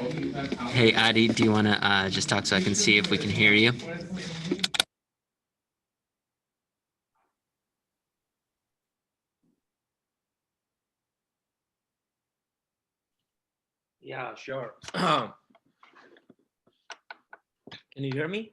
Hey, Adi, do you want to just talk so I can see if we can hear you? Yeah, sure. Can you hear me?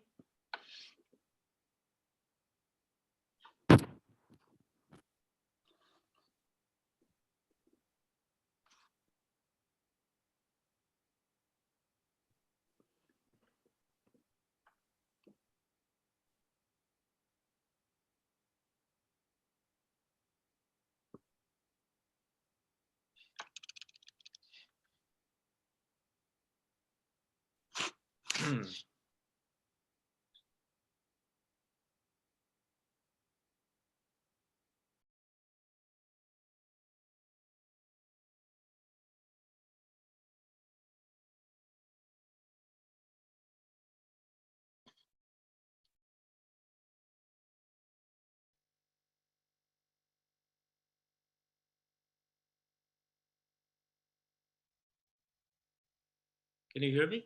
Can you hear me?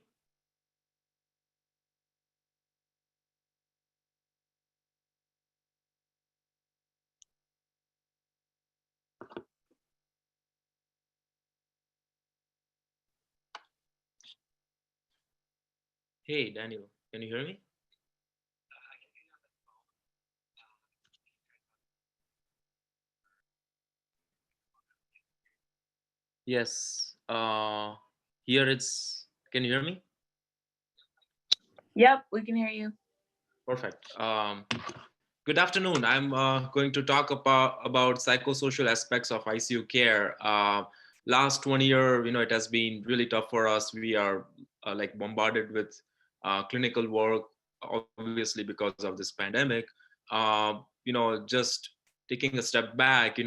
Hey, Daniel, can you hear me? Yes. Here it's. Can you hear me? Yep, we can hear you. Perfect. Good afternoon. I'm going to talk about psychosocial aspects of ICU care. Last 1 year, it has been really tough for us. We are like bombarded with clinical work, obviously because of this pandemic. Just taking a step back,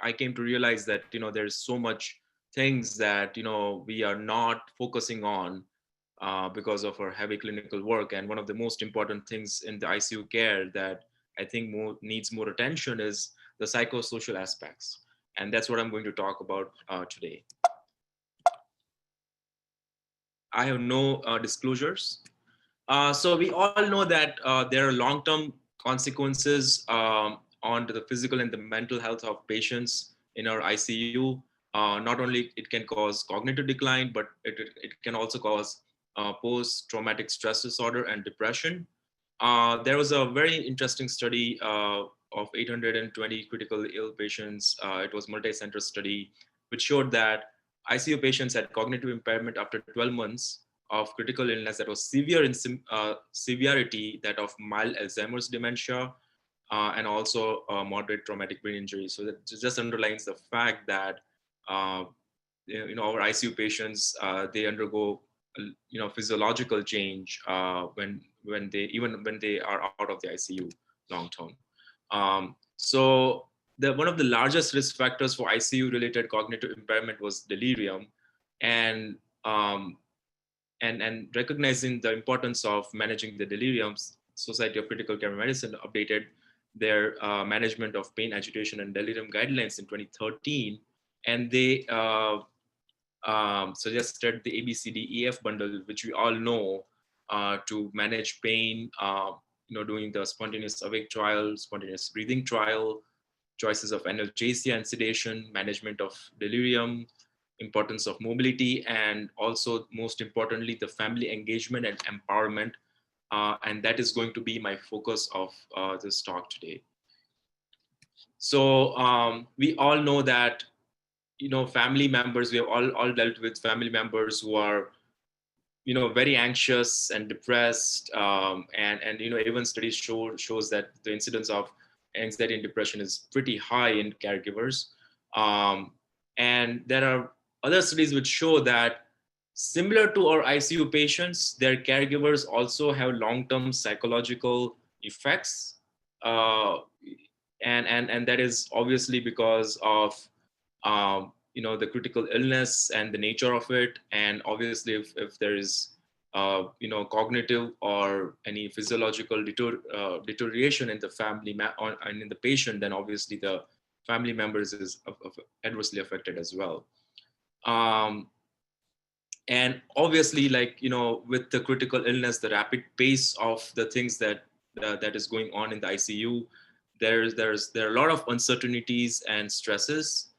I came to realize that there's so much things that we are not focusing on because of our heavy clinical work. And one of the most important things in the ICU care that I think needs more attention is the psychosocial aspects. And that's what I'm going to talk about today. I have no disclosures. So we all know that there are long-term consequences on the physical and the mental health of patients in our ICU. Not only it can cause cognitive decline, but it can also cause post-traumatic stress disorder and depression. There was a very interesting study of 820 critical ill patients. It was multi-center study, which showed that ICU patients had cognitive impairment after 12 months of critical illness that was severe in severity, that of mild Alzheimer's dementia, and also moderate traumatic brain injury. So that just underlines the fact that uh, our ICU patients, they undergo physiological change when they are out of the ICU long term. So one of the largest risk factors for ICU related cognitive impairment was delirium, and um, and recognizing the importance of managing the deliriums, Society of Critical Care Medicine updated their management of pain, agitation, and delirium guidelines in 2013, and they suggested the ABCDEF bundle, which we all know, to manage pain. Doing the spontaneous awake trial, spontaneous breathing trial, choices of analgesia and sedation, management of delirium, importance of mobility, and also most importantly, the family engagement and empowerment. And that is going to be my focus of this talk today. So we all know that family members, we have all dealt with family members who are very anxious and depressed, and even studies shows that the incidence of anxiety and depression is pretty high in caregivers. And there are other studies which show that similar to our ICU patients, their caregivers also have long-term psychological effects, uh, and that is obviously because of the critical illness and the nature of it. And obviously if there is cognitive or any physiological deterioration in the and in the patient, then obviously the family members is adversely affected as well. um, And obviously, like, with the critical illness, the rapid pace of the things that is going on in the ICU, there are a lot of uncertainties and stresses.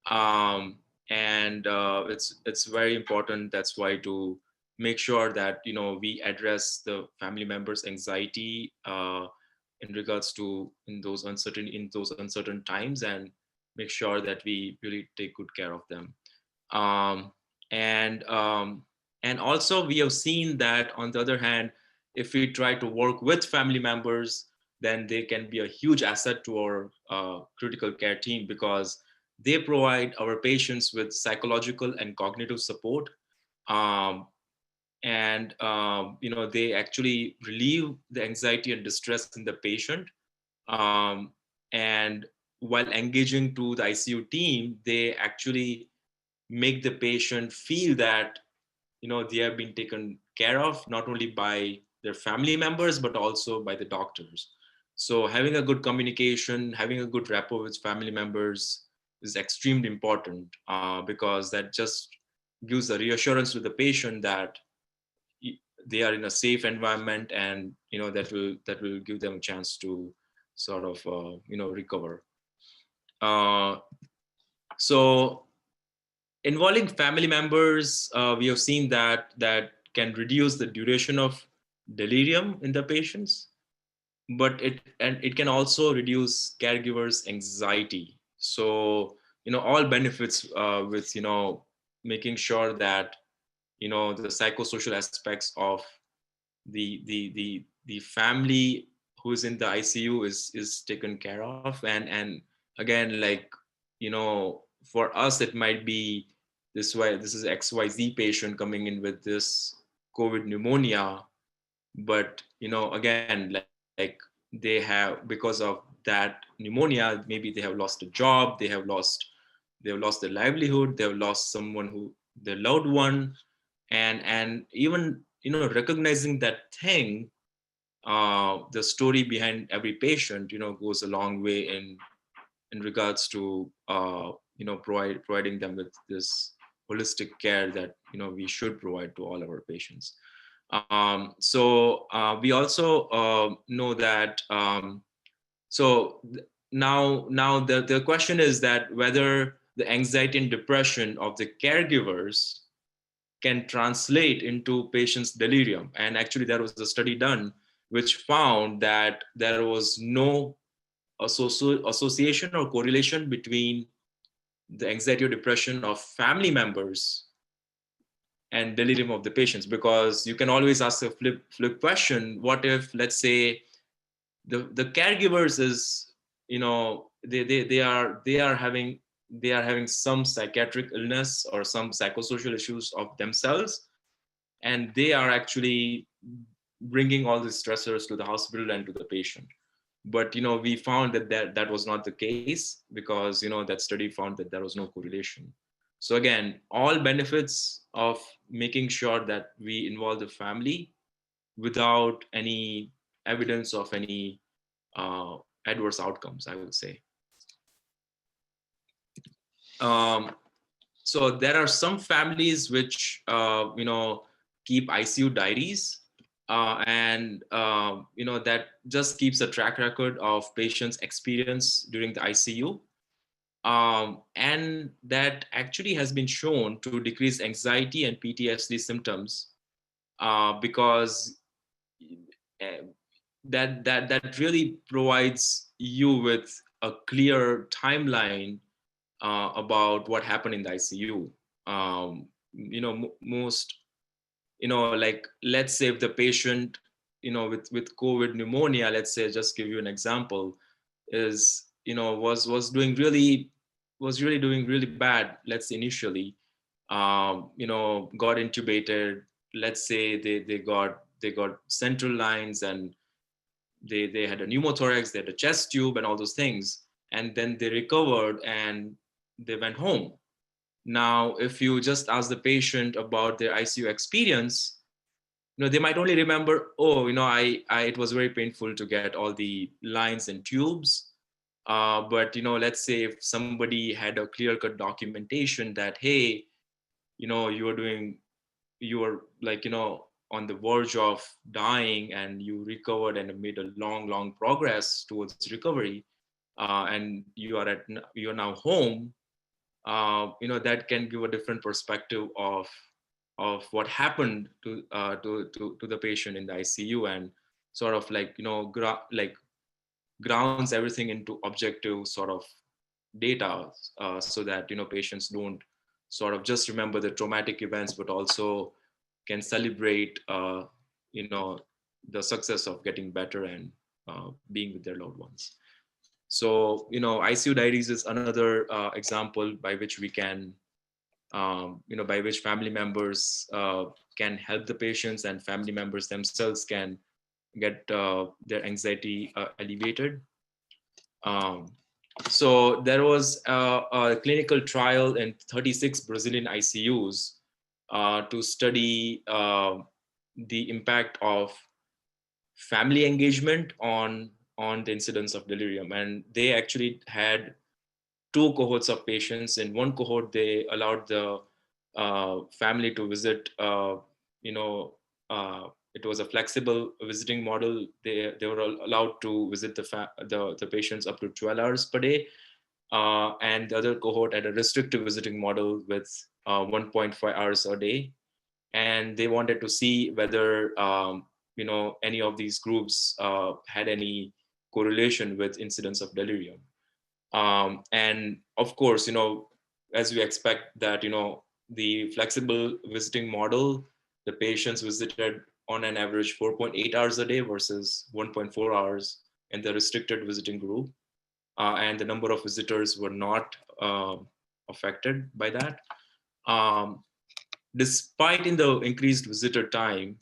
um, and it's very important, that's why, to make sure that we address the family members anxiety in regards to in those uncertain times, and make sure that we really take good care of them. um, and and also, we have seen that, on the other hand, if we try to work with family members, then they can be a huge asset to our critical care team, because they provide our patients with psychological and cognitive support. um, and they actually relieve the anxiety and distress in the patient. um, and while engaging to the ICU team, they actually make the patient feel that they have been taken care of, not only by their family members but also by the doctors. So having a good communication, having a good rapport with family members is extremely important, because that just gives a reassurance to the patient that they are in a safe environment, and that will give them a chance to sort of recover. uh, so involving family members, we have seen that can reduce the duration of delirium in the patients, but it can also reduce caregivers' anxiety. So all benefits with making sure that the psychosocial aspects of the family who is in the ICU is taken care of. And again, like, for us, it might be this is XYZ patient coming in with this COVID pneumonia, but again, like, they have, because of that pneumonia, maybe they have lost a job, they have lost their livelihood, they have lost someone who their loved one. And even recognizing that thing, the story behind every patient goes a long way in regards to providing them with this holistic care that we should provide to all our patients. We also know that, now the question is that whether the anxiety and depression of the caregivers can translate into patients' delirium. And actually, there was a study done which found that there was no association or correlation between the anxiety or depression of family members and delirium of the patients. Because you can always ask a flip question: what if, let's say, the caregivers is, they are having some psychiatric illness or some psychosocial issues of themselves, and they are actually bringing all these stressors to the hospital and to the patient. But we found that was not the case, because that study found that there was no correlation. So again, all benefits of making sure that we involve the family without any evidence of any uh, adverse outcomes, I would say. um, so there are some families which keep ICU diaries, and that just keeps a track record of patients' experience during the ICU. And that actually has been shown to decrease anxiety and PTSD symptoms, because uh, that really provides you with a clear timeline about what happened in the ICU. Most, like, let's say if the patient, with COVID pneumonia, let's say, just give you an example, is was really doing really bad. Let's say initially, got intubated. Let's say they got central lines, and they had a pneumothorax, they had a chest tube, and all those things, and then they recovered and they went home. Now, if you just ask the patient about their ICU experience, they might only remember, oh, I it was very painful to get all the lines and tubes. But let's say if somebody had a clear-cut documentation that, hey, you were doing you were like, on the verge of dying, and you recovered and made a long progress towards recovery, and you are now home, that can give a different perspective of what happened to the patient in the ICU, and sort of like, like grounds everything into objective sort of data, so that patients don't sort of just remember the traumatic events, but also can celebrate the success of getting better and being with their loved ones. So ICU diaries is another example by which we can by which family members can help the patients, and family members themselves can get their anxiety alleviated. Um, so there was a clinical trial in 36 Brazilian ICUs to study the impact of family engagement on the incidence of delirium. And they actually had two cohorts of patients. In one cohort, they allowed the family to visit, you know, it was a flexible visiting model. They were allowed to visit the patients up to 12 hours per day. And the other cohort had a restrictive visiting model with 1.5 hours a day. And they wanted to see whether, any of these groups had any correlation with incidence of delirium. And of course, as we expect that, the flexible visiting model, the patients visited on an average 4.8 hours a day versus 1.4 hours in the restricted visiting group. And the number of visitors were not affected by that. Despite in the increased visitor time,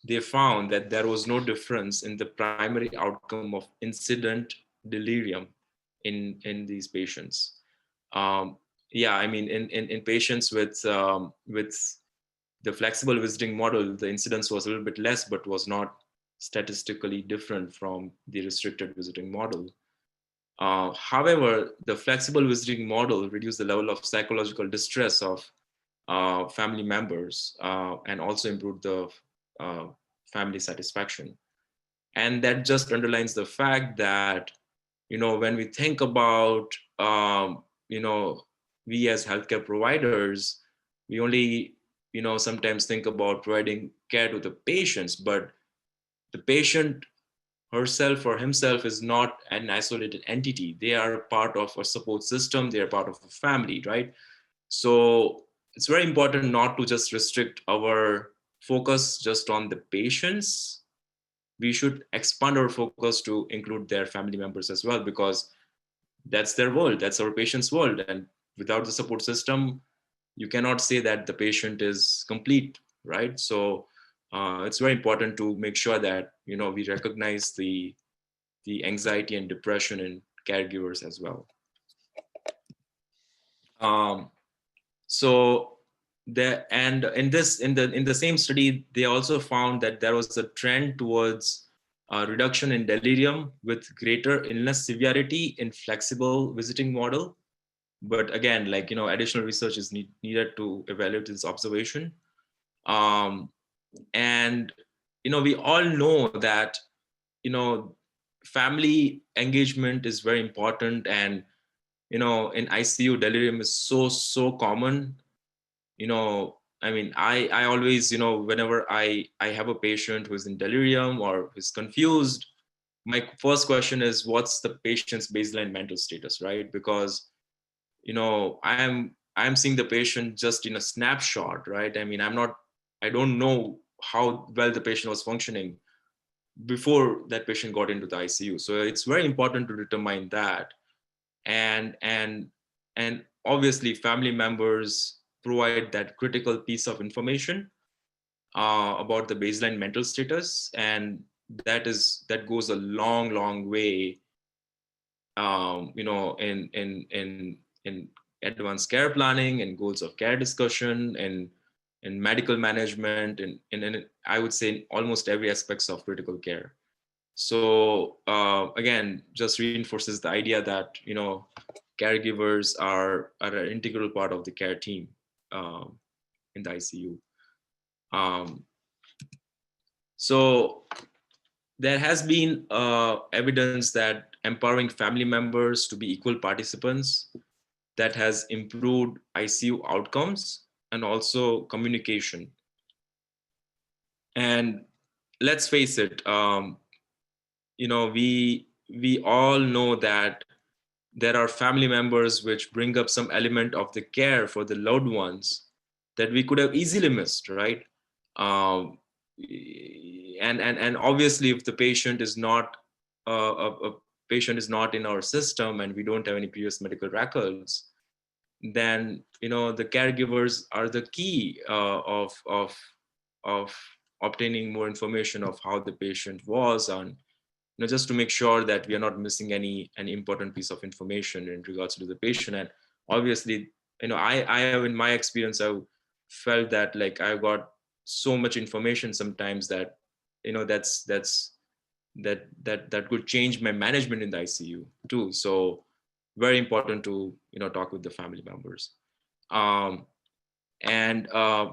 they found that there was no difference in the primary outcome of incident delirium in these patients. Yeah, I mean, in patients with the flexible visiting model, the incidence was a little bit less, but was not statistically different from the restricted visiting model. However, the flexible visiting model reduced the level of psychological distress of family members and also improved the uh, family satisfaction. And that just underlines the fact that, when we think about, you know, we as healthcare providers, we only, sometimes think about providing care to the patients, but the patient herself or himself is not an isolated entity. They are part of a support system. They are part of a family, right? So it's very important not to just restrict our focus just on the patients. We should expand our focus to include their family members as well, because that's their world, that's our patient's world. And without the support system, you cannot say that the patient is complete, right? So it's very important to make sure that we recognize the anxiety and depression in caregivers as well. Um, so and in the same study, they also found that there was a trend towards reduction in delirium with greater illness severity in flexible visiting model. But again, like, additional research is needed to evaluate this observation. um, and we all know that family engagement is very important. And in ICU, delirium is so common. I mean, I always, whenever I have a patient who's in delirium or who's confused, my first question is, what's the patient's baseline mental status, right? Because I'm seeing the patient just in a snapshot, right? I mean, I don't know how well the patient was functioning before that patient got into the ICU. So it's very important to determine that. And and and obviously family members provide that critical piece of information about the baseline mental status, and that goes a long way, in advanced care planning and goals of care discussion and in medical management, and I would say in almost every aspects of critical care. So again, just reinforces the idea that caregivers are an integral part of the care team in the ICU. Um, so there has been evidence that empowering family members to be equal participants, that has improved ICU outcomes and also communication. And let's face it, we all know that there are family members which bring up some element of the care for the loved ones that we could have easily missed, right? Um, and obviously, if the patient is not a patient is not in our system and we don't have any previous medical records, then the caregivers are the key of obtaining more information of how the patient was on, just to make sure that we are not missing any important piece of information in regards to the patient. And obviously, I have, in my experience, I've felt that like I got so much information sometimes that that could change my management in the ICU too. So very important to talk with the family members. um, and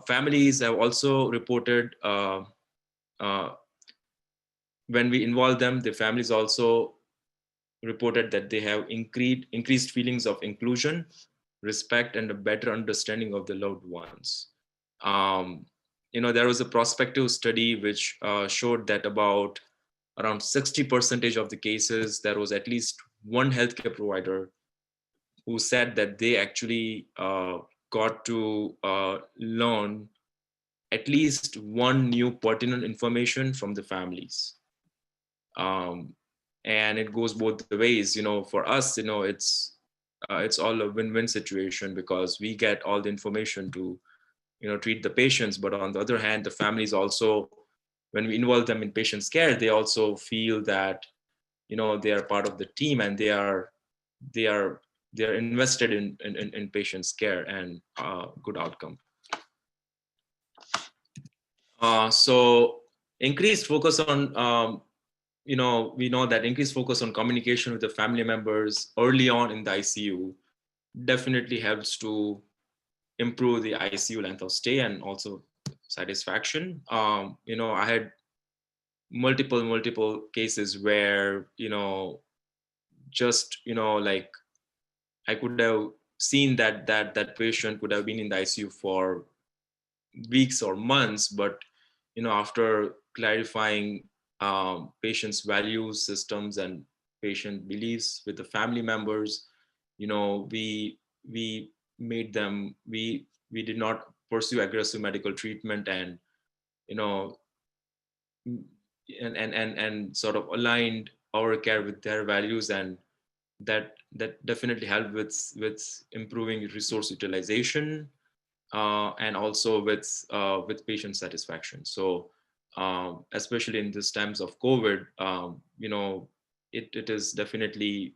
families have also reported, uh, when we involve them, the families also reported that they have increased feelings of inclusion, respect, and a better understanding of the loved ones. Um, there was a prospective study which showed that around 60% of the cases, there was at least one healthcare provider who said that they actually got to learn at least one new pertinent information from the families. Um, and it goes both the ways. For us, it's all a win-win situation, because we get all the information to treat the patients. But on the other hand, the families also, when we involve them in patients care, they also feel that they are part of the team, and they are they are invested in patients care and good outcome. So increased focus on we know that increased focus on communication with the family members early on in the ICU definitely helps to improve the ICU length of stay and also satisfaction. I had multiple cases where just like I could have seen that patient could have been in the ICU for weeks or months, but after clarifying patient's values systems and patient beliefs with the family members, we made them we did not pursue aggressive medical treatment, and you know and sort of aligned our care with their values, and that definitely helped with improving resource utilization, and also with patient satisfaction. So especially in these times of COVID, it is definitely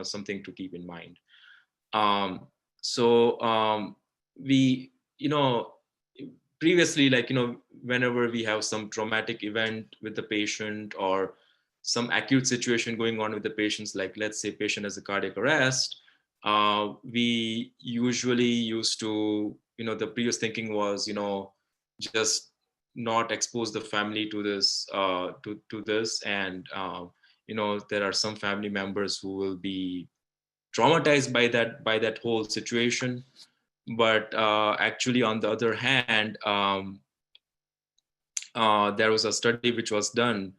something to keep in mind. Um, so we previously, like whenever we have some traumatic event with the patient or some acute situation going on with the patients, like let's say patient has a cardiac arrest, we usually used to, the previous thinking was, just not expose the family to this, to this, and there are some family members who will be traumatized by that whole situation. But actually, on the other hand, there was a study which was done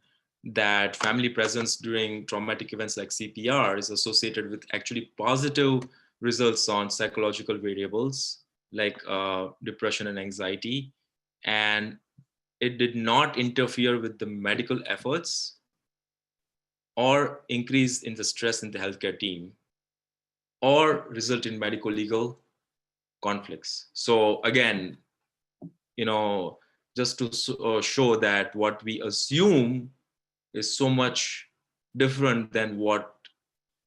that family presence during traumatic events like CPR is associated with actually positive results on psychological variables like depression and anxiety. And it did not interfere with the medical efforts or increase in the stress in the healthcare team or result in medical legal conflicts. So again, you know, just to show that what we assume is so much different than what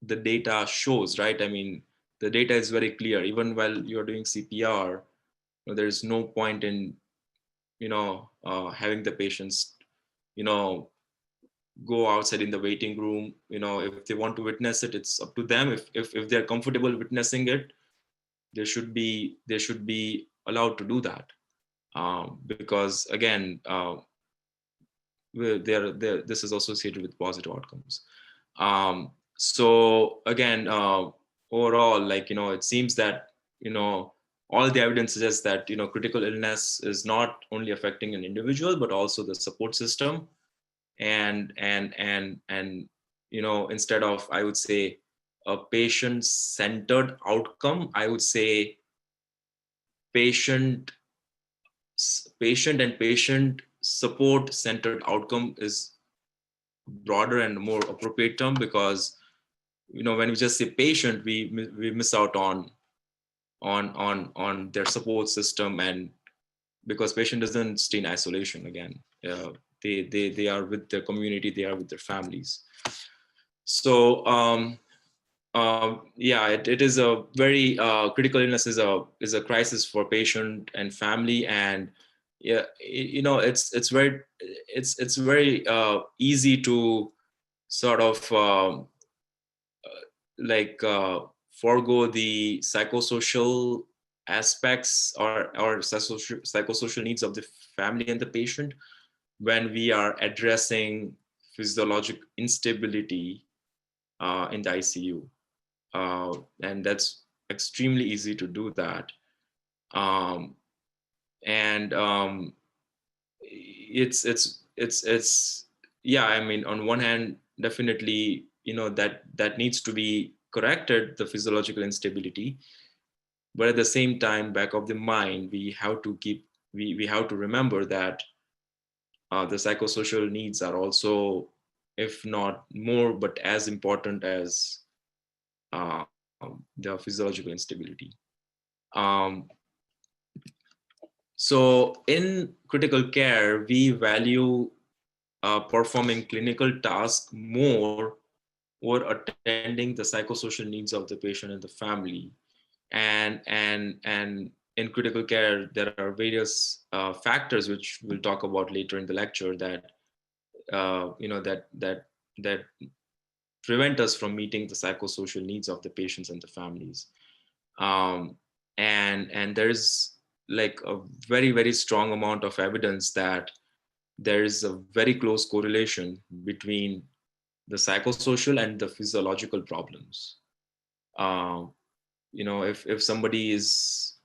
the data shows, right? I mean, the data is very clear. Even while you're doing CPR, there is no point in, having the patients, you know, go outside in the waiting room. If they want to witness it, it's up to them. If they're comfortable witnessing it, they should be allowed to do that. because again, this is associated with positive outcomes. So again, overall, like, it seems that, all the evidence suggests that, critical illness is not only affecting an individual, but also the support system. And instead of, I would say, a patient-centered outcome, I would say patient and patient support centered outcome is broader and more appropriate term, because when we just say patient, we miss out on their support system, and because patient doesn't stay in isolation. Again, they are with their community, they are with their families. So yeah, it is a very critical illness is a crisis for patient and family. And yeah, it's very easy to sort of like forego the psychosocial aspects, or psychosocial needs of the family and the patient, when we are addressing physiologic instability in the ICU. And that's extremely easy to do that. And it's yeah, I mean, on one hand, definitely, that needs to be corrected, the physiological instability. But at the same time, back of the mind, we have to remember that the psychosocial needs are also, if not more, but as important as the physiological instability. Um, so in critical care, we value performing clinical tasks more or attending the psychosocial needs of the patient and the family. And in critical care, there are various factors which we'll talk about later in the lecture, that that prevent us from meeting the psychosocial needs of the patients and the families. um, and there's like a very, very strong amount of evidence that there is a very close correlation between the psychosocial and the physiological problems. uh, if somebody is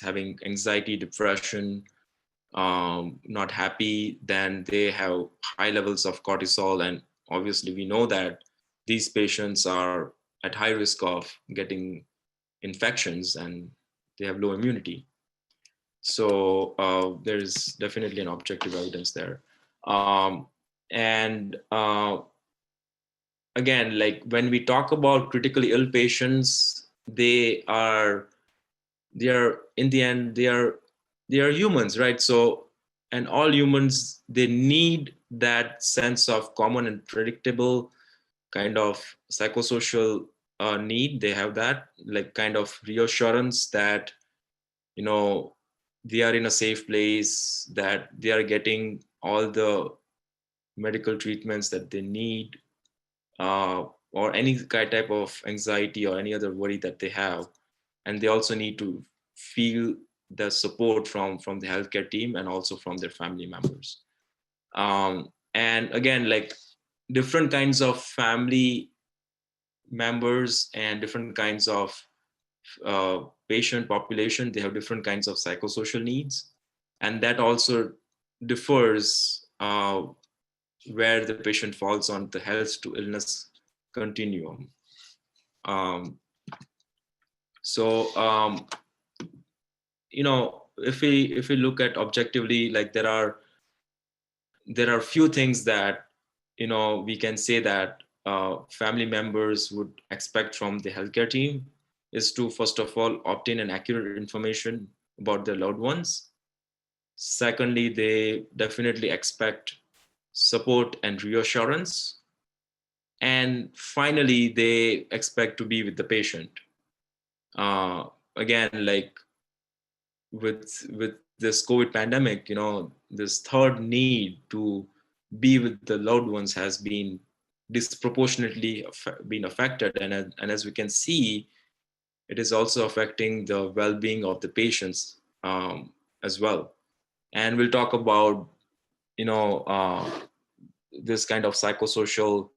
having anxiety, depression, not happy, then they have high levels of cortisol. And obviously we know that these patients are at high risk of getting infections, and they have low immunity. So there's definitely an objective evidence there. And again, like when we talk about critically ill patients, they are in the end, they are humans, right? So, and all humans, they need that sense of common and predictable kind of psychosocial need. They have that like kind of reassurance that, you know they are in a safe place, that they are getting all the medical treatments that they need, uh, or any type of anxiety or any other worry that they have. And they also need to feel the support from the healthcare team and also from their family members. And again, like different kinds of family members and different kinds of patient population, they have different kinds of psychosocial needs, and that also differs where the patient falls on the health to illness continuum. Um, so if we look at objectively, like there are few things that we can say that family members would expect from the healthcare team, is to first of all obtain an accurate information about their loved ones. Secondly, they definitely expect support and reassurance. And finally, they expect to be with the patient. Again, like with this COVID pandemic, this third need to be with the loved ones has been disproportionately been affected. And as we can see, it is also affecting the well-being of the patients. as well. And we'll talk about, this kind of psychosocial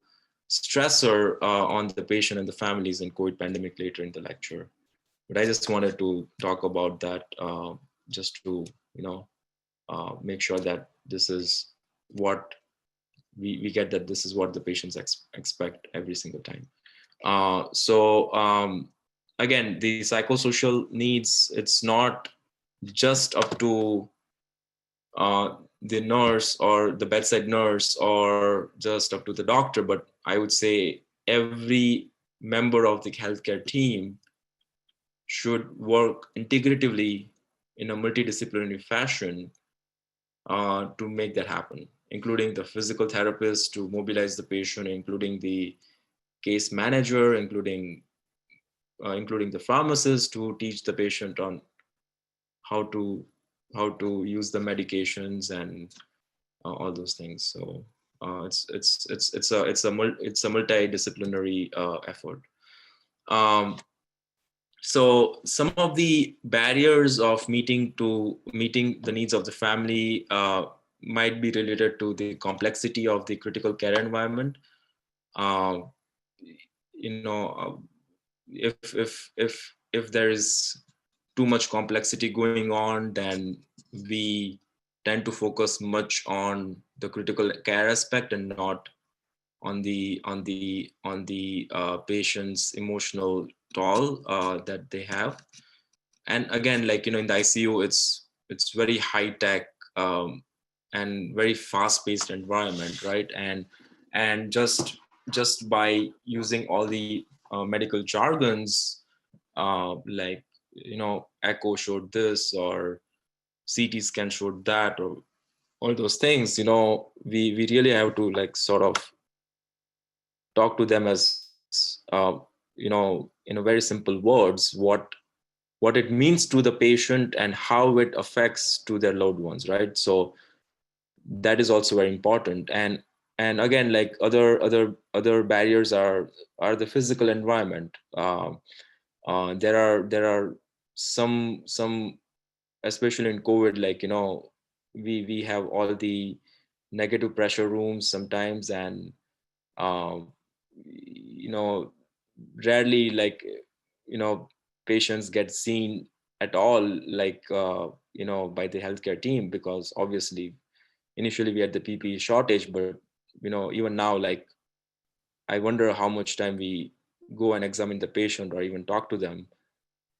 stressor on the patient and the families in COVID pandemic later in the lecture. But I just wanted to talk about that, just to, make sure that this is what we get, that this is what the patients expect every single time. Again, the psychosocial needs, it's not just up to the nurse or the bedside nurse or just up to the doctor, but I would say every member of the healthcare team should work integratively in a multidisciplinary fashion to make that happen, including the physical therapist to mobilize the patient, including the case manager, including the pharmacist to teach the patient on how to use the medications and all those things. So it's a multidisciplinary effort. So some of the barriers of meeting the needs of the family might be related to the complexity of the critical care environment. Uh, you know, if there is too much complexity going on, then we tend to focus much on the critical care aspect and not on the patient's emotional toll that they have. And again, like, in the ICU, it's very high tech and very fast paced environment, right? And just by using all the medical jargons, like, echo showed this or CT scan showed that, or all those things, we really have to, like, sort of talk to them as in a very simple words, what it means to the patient and how it affects to their loved ones, right? So that is also very important. And again, like, other barriers are the physical environment. There are some, especially in COVID, like, we have all the negative pressure rooms sometimes, and um, rarely, like, patients get seen at all, like, by the healthcare team, because obviously initially we had the PPE shortage, but even now, like, I wonder how much time we go and examine the patient or even talk to them,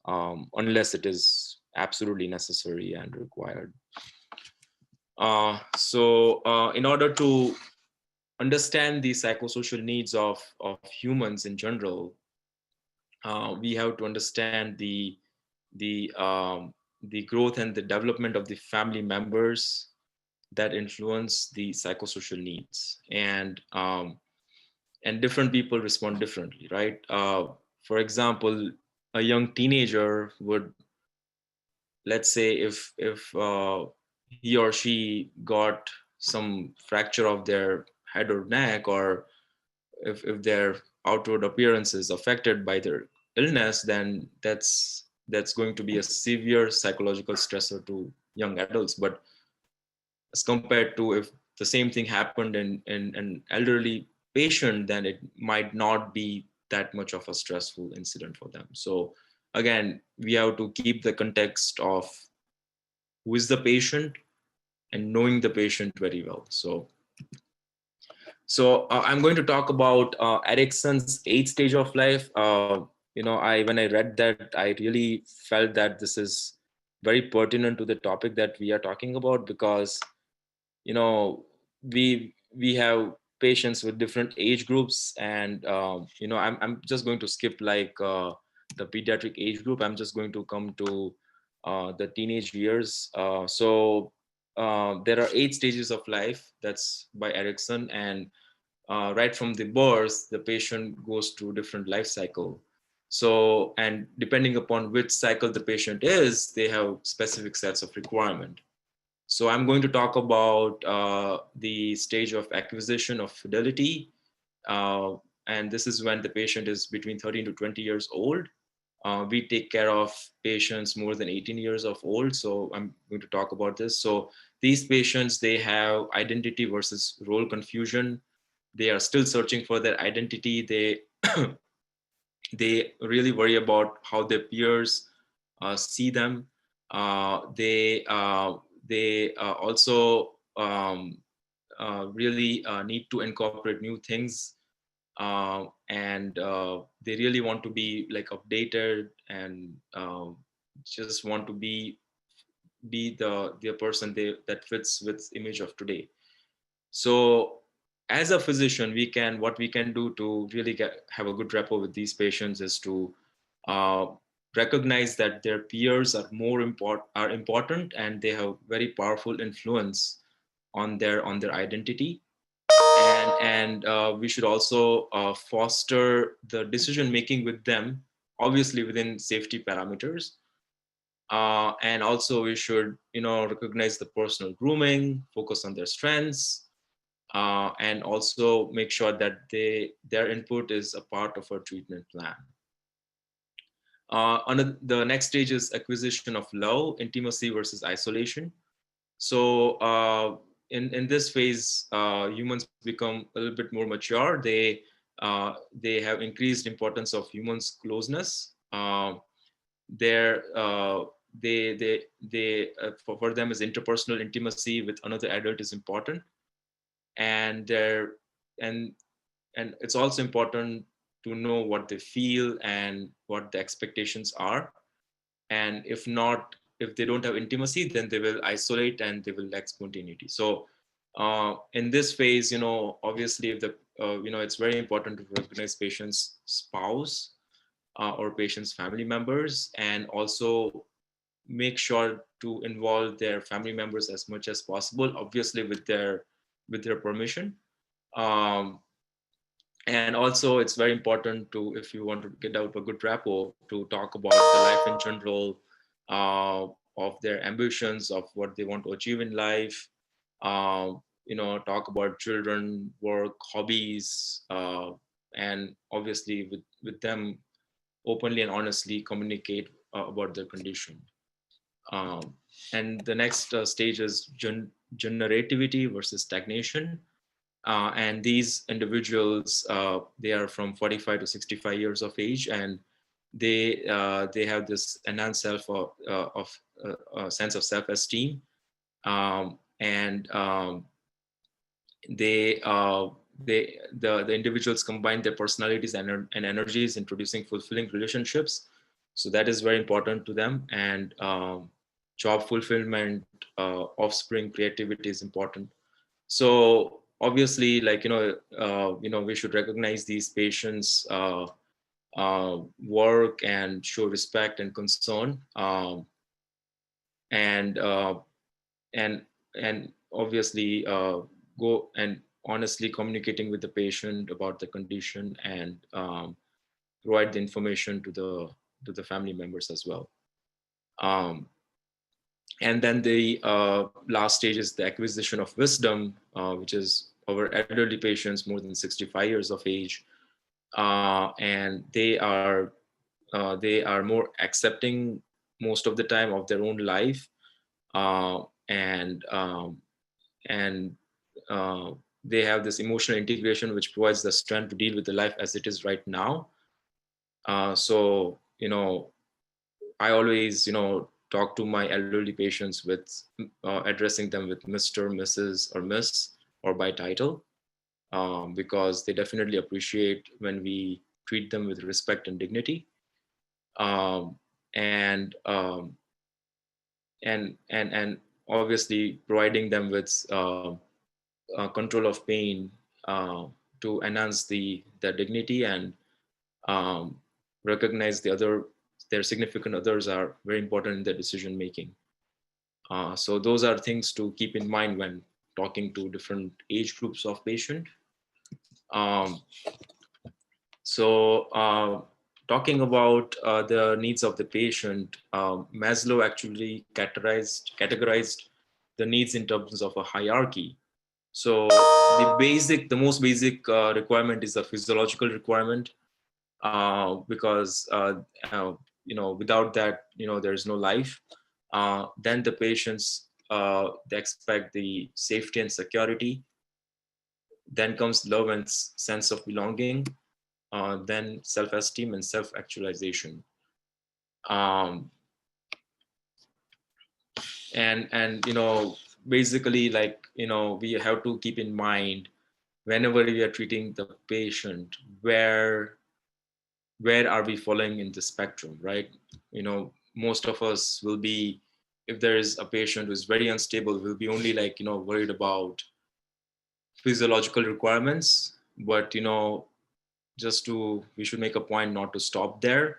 unless it is absolutely necessary and required. In order to understand the psychosocial needs of humans in general, we have to understand the growth and the development of the family members that influence the psychosocial needs, and different people respond differently, right? For example, a young teenager would, let's say, if he or she got some fracture of their head or neck, or if their outward appearance is affected by their illness, then that's going to be a severe psychological stressor to young adults. But as compared to if the same thing happened in an elderly patient, then it might not be that much of a stressful incident for them. So again, we have to keep the context of who is the patient and knowing the patient very well. So I'm going to talk about Erickson's 8th stage of life. I when I read that, I really felt that this is very pertinent to the topic that we are talking about, because we have patients with different age groups, and I'm just going to skip, like, the pediatric age group. I'm just going to come to the teenage years. There are 8 stages of life, that's by Erickson, and right from the birth, the patient goes through different life cycle. So, and depending upon which cycle the patient is, they have specific sets of requirement. So I'm going to talk about the stage of acquisition of fidelity. And this is when the patient is between 13 to 20 years old. We take care of patients more than 18 years of old. So I'm going to talk about this. So these patients, they have identity versus role confusion. They are still searching for their identity. They they really worry about how their peers see them. They also really need to incorporate new things, and they really want to be like updated, and just want to be the person that fits with image of today. So as a physician, what we can do to really have a good rapport with these patients is to uh, recognize that their peers are important, and they have very powerful influence on their identity. And we should also foster the decision making with them, obviously within safety parameters. And also we should, recognize the personal grooming, focus on their strengths, and also make sure that their input is a part of our treatment plan. The next stage is acquisition of love, intimacy versus isolation. So in this phase, humans become a little bit more mature. They have increased importance of humans' closeness. Their for them is interpersonal intimacy with another adult is important, and their and it's also important to know what they feel and what the expectations are. And if they don't have intimacy, then they will isolate and they will lack spontaneity. So in this phase, obviously, if the it's very important to recognize patient's spouse or patient's family members, and also make sure to involve their family members as much as possible, obviously with their permission. um, and also it's very important to, if you want to get out a good rapport, to talk about the life in general, of their ambitions, of what they want to achieve in life. uh, Talk about children, work, hobbies, and obviously with them openly and honestly communicate about their condition. um, and the next stage is generativity versus stagnation. And these individuals, they are from 45 to 65 years of age, and they have this enhanced sense of self-esteem. And they the individuals combine their personalities and energies in producing fulfilling relationships. So that is very important to them. And job fulfillment, offspring, creativity is important. So obviously, like, we should recognize these patients work and show respect and concern. And and and obviously go and honestly communicating with the patient about the condition, and provide the information to the family members as well. um, and then the last stage is the acquisition of wisdom, which is our elderly patients more than 65 years of age. And they are more accepting most of the time of their own life. uh, and and uh, they have this emotional integration which provides the strength to deal with the life as it is right now. So I always talk to my elderly patients with addressing them with Mr., Mrs., or Miss, or by title, because they definitely appreciate when we treat them with respect and dignity. um, and um, and obviously providing them with control of pain, uh, to enhance their dignity, and um, recognize their significant others are very important in their decision making. So those are things to keep in mind when talking to different age groups of patient. Um, so talking about the needs of the patient, Maslow actually categorized the needs in terms of a hierarchy. So the most basic requirement is a physiological requirement, because without that, there's no life. Then the patients, they expect the safety and security. Then comes love and sense of belonging. Then self-esteem and self-actualization. Um, and basically, like, we have to keep in mind whenever we are treating the patient, where are we falling in the spectrum, right? Most of us will be, if there is a patient who's very unstable, we'll be only like, worried about physiological requirements. But we should make a point not to stop there,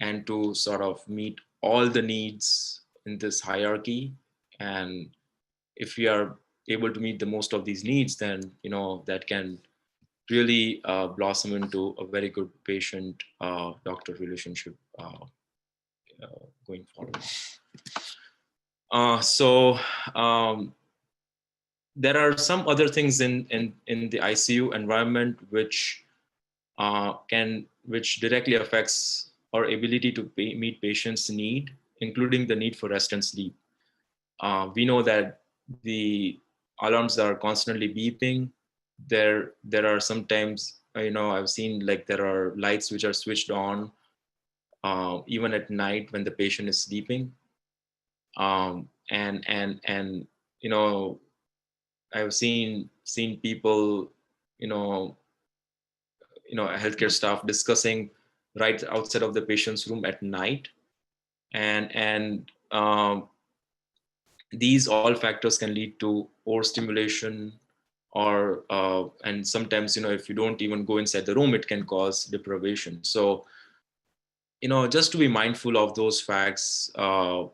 and to sort of meet all the needs in this hierarchy. And if we are able to meet the most of these needs, then that can really blossom into a very good patient doctor relationship going forward. So there are some other things in the ICU environment which directly affects our ability to meet patients' need, including the need for rest and sleep. We know that the alarms are constantly beeping. There are sometimes, I've seen, like, there are lights which are switched on even at night when the patient is sleeping. And I've seen people, healthcare staff discussing right outside of the patient's room at night. And these all factors can lead to overstimulation, or and sometimes, if you don't even go inside the room, it can cause deprivation. So just to be mindful of those facts, will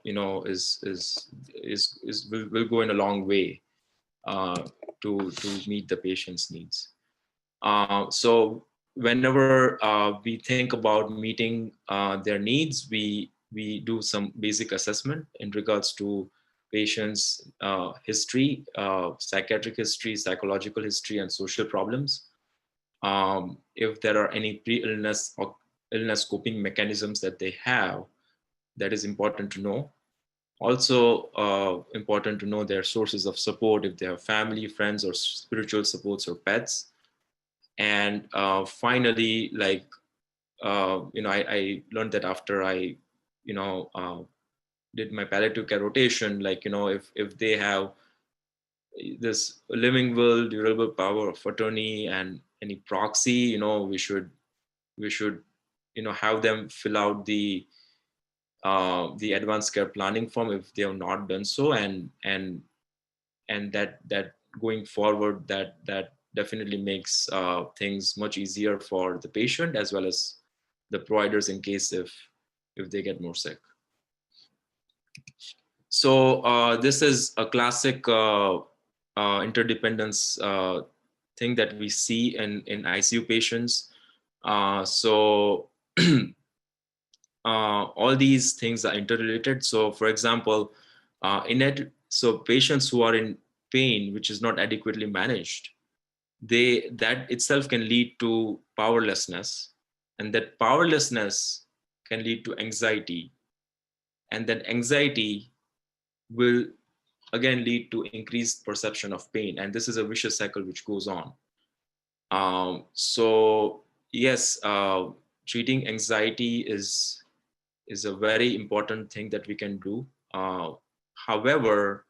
go in a long way to meet the patient's needs. So whenever we think about meeting their needs, we do some basic assessment in regards to patients' history, psychiatric history, psychological history, and social problems. If there are any pre-illness or illness coping mechanisms that they have, that is important to know. Also important to know their sources of support, if they have family, friends, or spiritual supports, or pets. And finally, like, I learned that after I did my palliative care rotation, like, if they have this living will, durable power of attorney, and any proxy, we should have them fill out the advanced care planning form if they have not done so. And that going forward, that definitely makes things much easier for the patient as well as the providers, in case if they get more sick. So this is a classic interdependence thing that we see in ICU patients. So all these things are interrelated. So for example, so patients who are in pain which is not adequately managed, that itself can lead to powerlessness, and that powerlessness can lead to anxiety, and that anxiety will again lead to increased perception of pain, and this is a vicious cycle which goes on. So yes, treating anxiety is a very important thing that we can do. However,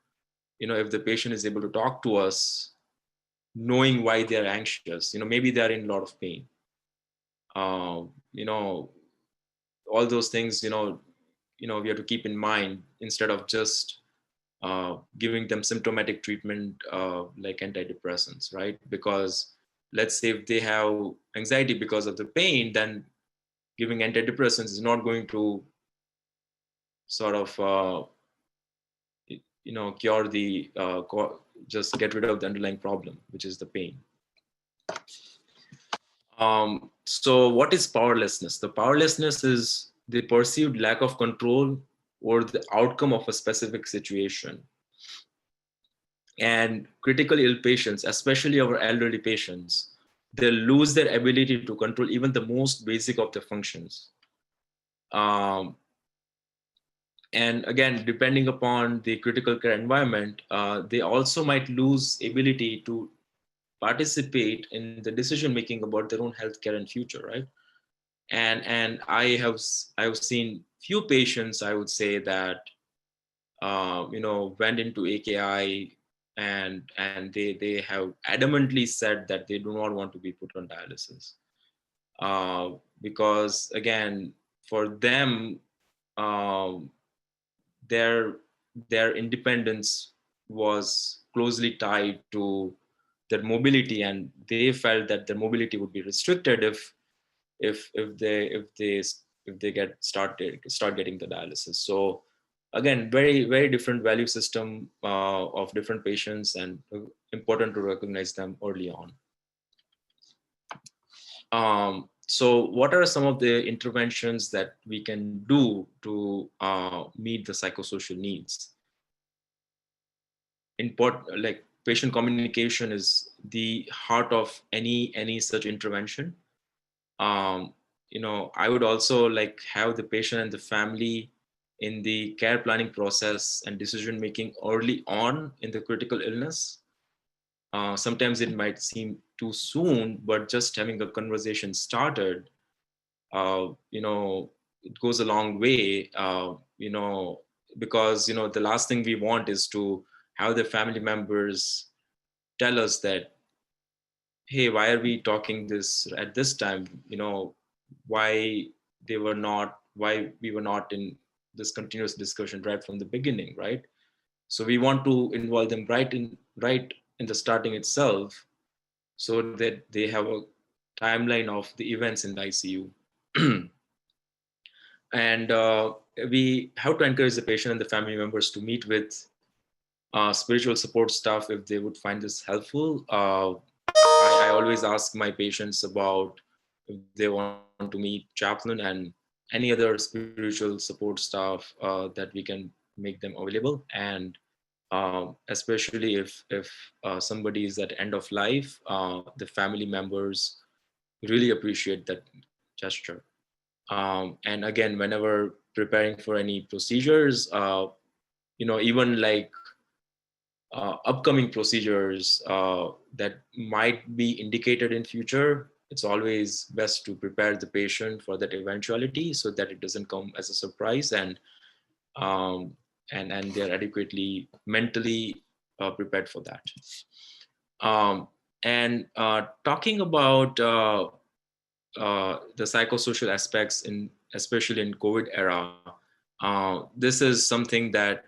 if the patient is able to talk to us, knowing why they're anxious, maybe they're in a lot of pain, all those things, we have to keep in mind instead of just giving them symptomatic treatment like antidepressants, right? Because let's say if they have anxiety because of the pain, then giving antidepressants is not going to sort of cure the just get rid of the underlying problem, which is the pain. So what is powerlessness? The powerlessness is the perceived lack of control over the outcome of a specific situation. And critically ill patients, especially our elderly patients, they lose their ability to control even the most basic of the functions. Um, and again, depending upon the critical care environment, they also might lose ability to participate in the decision making about their own healthcare and future, right? And I have seen few patients, I would say, that went into AKI, and they have adamantly said that they do not want to be put on dialysis, because again, for them, um, their their independence was closely tied to their mobility, and they felt that their mobility would be restricted if they start getting the dialysis. So again, very very different value system of different patients, and important to recognize them early on. So what are some of the interventions that we can do to meet the psychosocial needs? Like patient communication is the heart of any such intervention. um, I would also like have the patient and the family in the care planning process and decision making early on in the critical illness. Sometimes it might seem too soon, but just having a conversation started, it goes a long way. Because the last thing we want is to have the family members tell us that, hey, why are we talking this at this time? Why why we were not in this continuous discussion right from the beginning, right? So we want to involve them right in the starting itself, so that they have a timeline of the events in the ICU. And we have to encourage the patient and the family members to meet with spiritual support staff if they would find this helpful. I always ask my patients about if they want to meet chaplain and any other spiritual support staff that we can make them available. And especially if somebody is at end of life, the family members really appreciate that gesture. And again, whenever preparing for any procedures, even like upcoming procedures that might be indicated in future, it's always best to prepare the patient for that eventuality so that it doesn't come as a surprise, um, and they're adequately mentally prepared for that. And talking about the psychosocial aspects in especially in COVID era, this is something that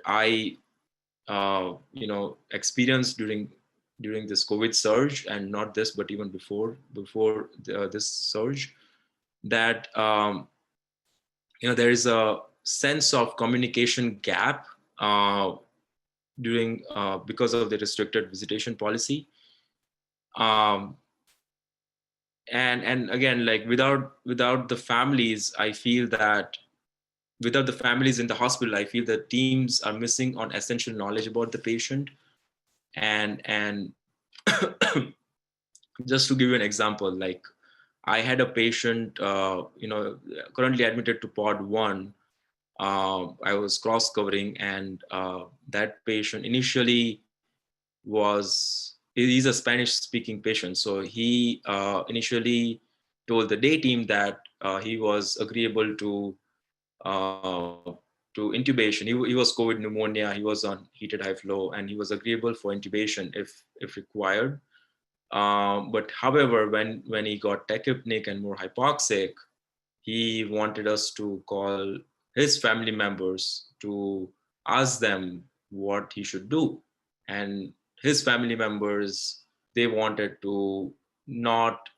I experienced during this COVID surge, and not this, but even before this surge, that there is a sense of communication gap during because of the restricted visitation policy. Um, and again, like without the families, I feel that without the families in the hospital, I feel that teams are missing on essential knowledge about the patient. And just to give you an example, like I had a patient, currently admitted to pod 1. I was cross covering, and that patient initially he's a Spanish speaking patient. So he initially told the day team that he was agreeable uh, to intubation. He was COVID pneumonia. He was on heated high flow, and he was agreeable for intubation if required. But however, when he got tachypneic and more hypoxic, he wanted us to call his family members to ask them what he should do. And his family members, they wanted to not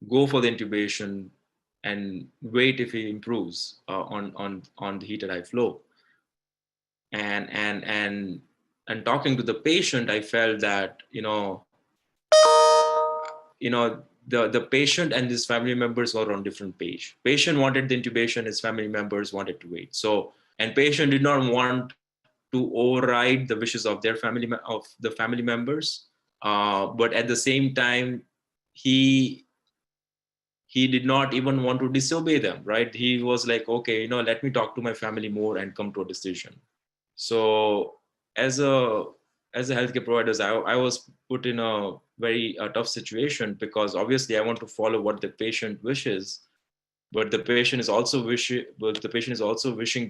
go for the intubation and wait if he improves on the heated high flow. And talking to the patient, I felt that the patient and his family members were on different page. Patient wanted the intubation, his family members wanted to wait. So, and patient did not want to override the wishes of the family members, but at the same time, he he did not even want to disobey them, right? He was like, okay, let me talk to my family more and come to a decision. So as a healthcare providers, I was put in a very tough situation, because obviously I want to follow what the patient wishes, but the patient is also wishing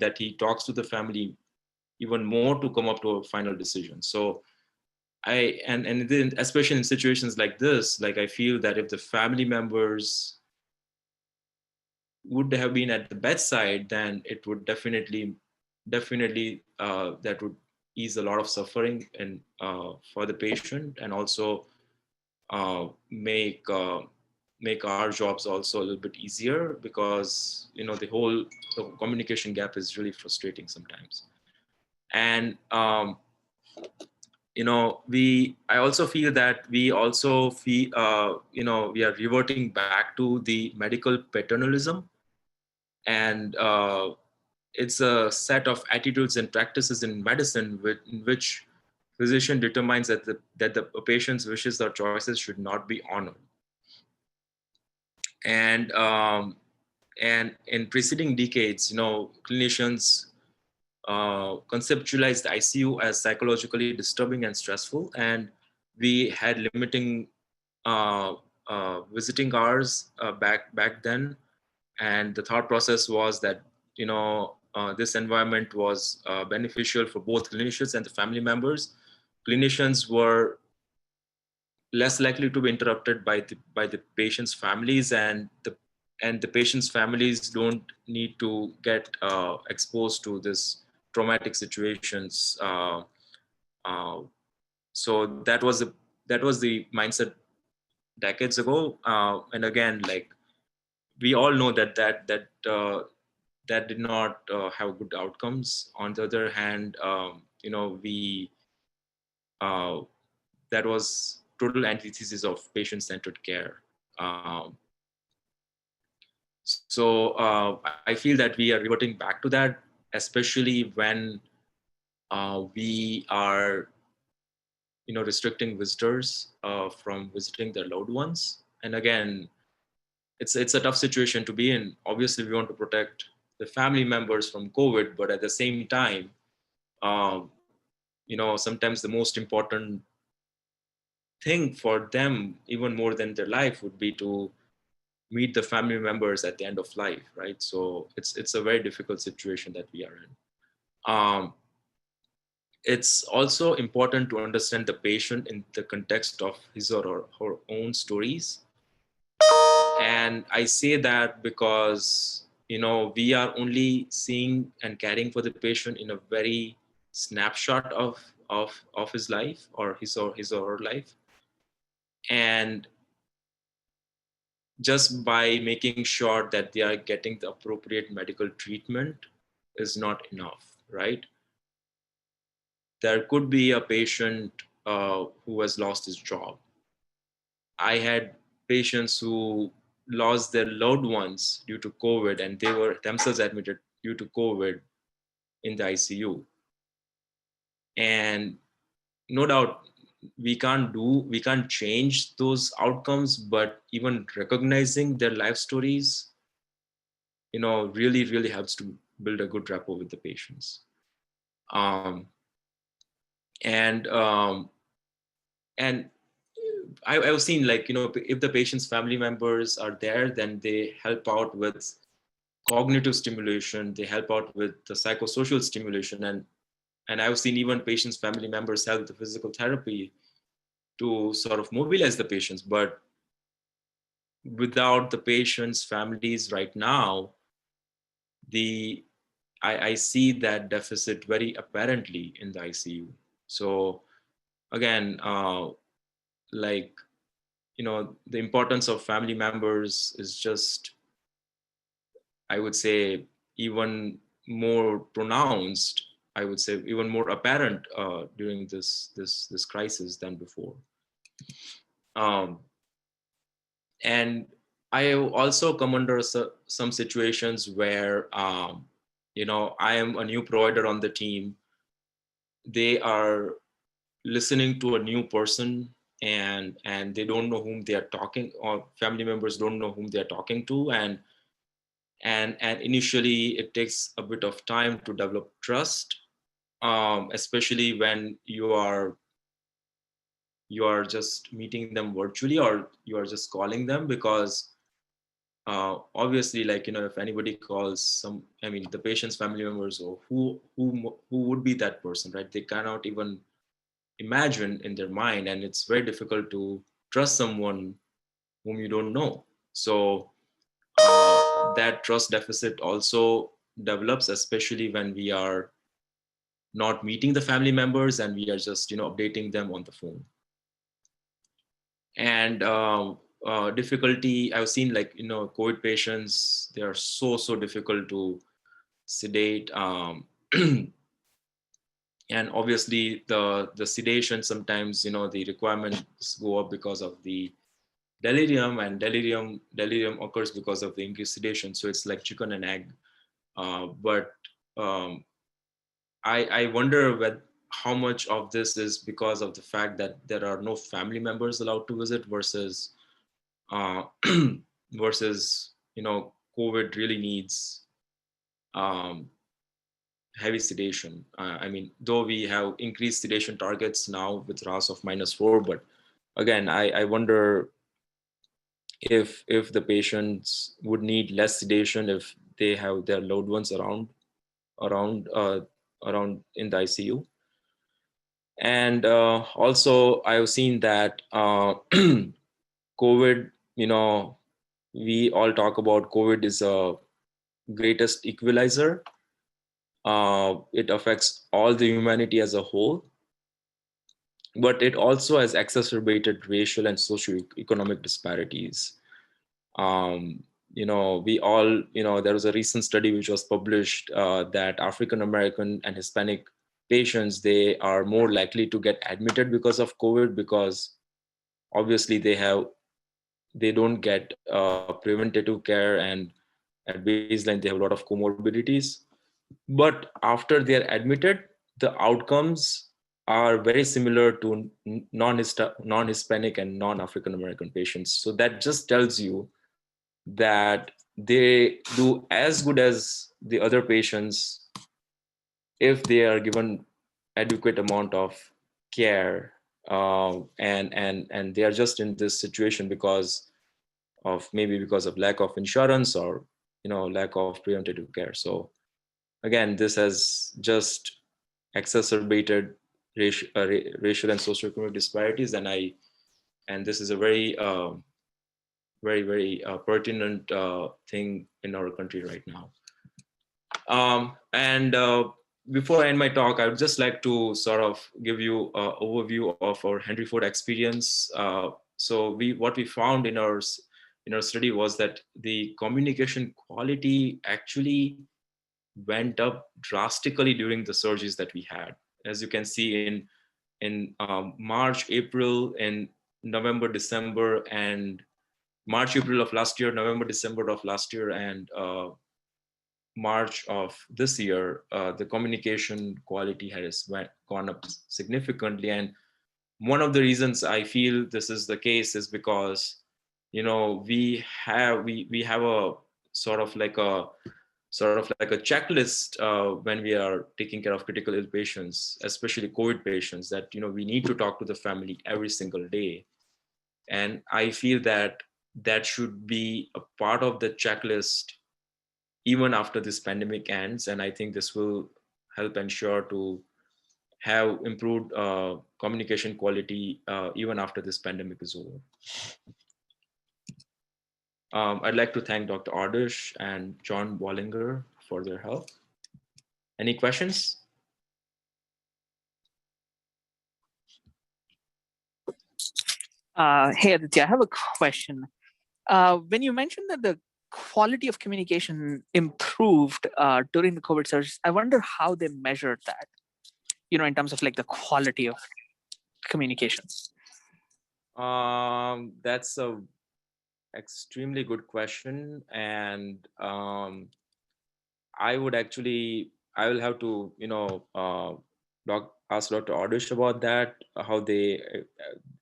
that he talks to the family even more to come up to a final decision. So and then especially in situations like this, like I feel that if the family members would have been at the bedside, then it would definitely that would ease a lot of suffering and for the patient, and also uh, make uh, make our jobs also a little bit easier, because the communication gap is really frustrating sometimes. And I also feel that we also feel we are reverting back to the medical paternalism, and it's a set of attitudes and practices in medicine in which physician determines that the patient's wishes or choices should not be honored. And and in preceding decades, clinicians conceptualized ICU as psychologically disturbing and stressful, and we had limiting visiting hours back then. And the thought process was that this environment was beneficial for both clinicians and the family members. Clinicians were less likely to be interrupted by the patient's families, and the patient's families don't need to get exposed to this traumatic situations. Uh, so that was the mindset decades ago. And again, like we all know that did not have good outcomes. On the other hand, we uh, that was total antithesis of patient-centered care. Um, I feel that we are reverting back to that, especially when we are, restricting visitors from visiting their loved ones. And again, it's a tough situation to be in. Obviously, we want to protect the family members from COVID, but at the same time, um, sometimes the most important thing for them, even more than their life, would be to meet the family members at the end of life, right? So it's a very difficult situation that we are in. It's also important to understand the patient in the context of his or her own stories. And I say that because we are only seeing and caring for the patient in a very snapshot of his life, or his or her life. And just by making sure that they are getting the appropriate medical treatment is not enough, right? There could be a patient who has lost his job. I had patients who lost their loved ones due to COVID, and they were themselves admitted due to COVID in the ICU. And no doubt we can't change those outcomes, but even recognizing their life stories, really helps to build a good rapport with the patients. Um, and and I've seen, like, if the patient's family members are there, then they help out with cognitive stimulation, they help out with the psychosocial stimulation, and I've seen even patients' family members help the physical therapy to sort of mobilize the patients. But without the patient's families right now, the I see that deficit very apparently in the ICU. So again, like, the importance of family members is just, I would say, even more pronounced. I would say even more apparent during this crisis than before. Um, and I also come under some situations where, I am a new provider on the team. They are listening to a new person and they don't know whom they are talking, or family members don't know whom they are talking to, and initially it takes a bit of time to develop trust, especially when you are just meeting them virtually, or you are just calling them, because obviously, like, if anybody calls some, I mean, the patient's family members, or who would be that person, right? They cannot even imagine in their mind, and it's very difficult to trust someone whom you don't know. So that trust deficit also develops, especially when we are not meeting the family members and we are just updating them on the phone. And difficulty I've seen, like, COVID patients, they are so difficult to sedate, and obviously the sedation, sometimes the requirements go up because of the delirium, and delirium occurs because of the increased sedation. So it's like chicken and egg. But um, I wonder how much of this is because of the fact that there are no family members allowed to visit, versus uh, versus COVID really needs um, heavy sedation. I mean, though we have increased sedation targets now with RAS of -4, but again, I wonder if the patients would need less sedation if they have their loved ones around uh, around in the ICU. And also, I've seen that COVID, we all talk about COVID is a greatest equalizer. It affects all the humanity as a whole, but it also has exacerbated racial and socioeconomic disparities. We all, there was a recent study which was published that African American and Hispanic patients, they are more likely to get admitted because of COVID, because obviously they don't get preventative care, and at baseline they have a lot of comorbidities. But after they are admitted, the outcomes are very similar to non-Hispanic and non-African American patients. So that just tells you that they do as good as the other patients if they are given adequate amount of care, and they are just in this situation because of lack of insurance, or lack of preventative care. So again, this has just exacerbated racial and socioeconomic disparities, and this is a very pertinent thing in our country right now. And before I end my talk, I would just like to sort of give you an overview of our Henry Ford experience. So what we found in our study was that the communication quality actually went up drastically during the surges that we had. As you can see in March, April, and November, December, and March, April of last year, November, December of last year, and March of this year, the communication quality has gone up significantly. And one of the reasons I feel this is the case is because, we have a sort of like a checklist when we are taking care of critical ill patients, especially COVID patients, that we need to talk to the family every single day. And I feel that that should be a part of the checklist even after this pandemic ends. And I think this will help ensure to have improved communication quality even after this pandemic is over. I'd like to thank Dr. Ardish and John Wallinger for their help. Any questions? Hey, Aditya, I have a question. When you mentioned that the quality of communication improved during the COVID surge, I wonder how they measured that, in terms of like the quality of communication. That's a extremely good question. And I will have to, ask Dr. Ardish about that, how they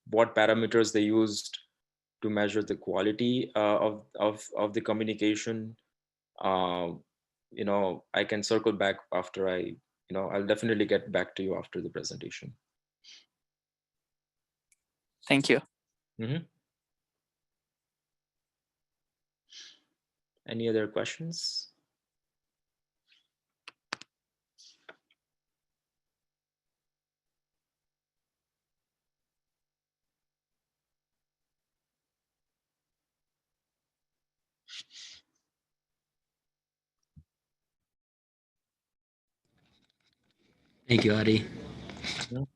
what parameters they used to measure the quality of the communication. I can circle back after I'll definitely get back to you after the presentation. Thank you. Mm-hmm. Any other questions? Thank you, Adi. Mhm.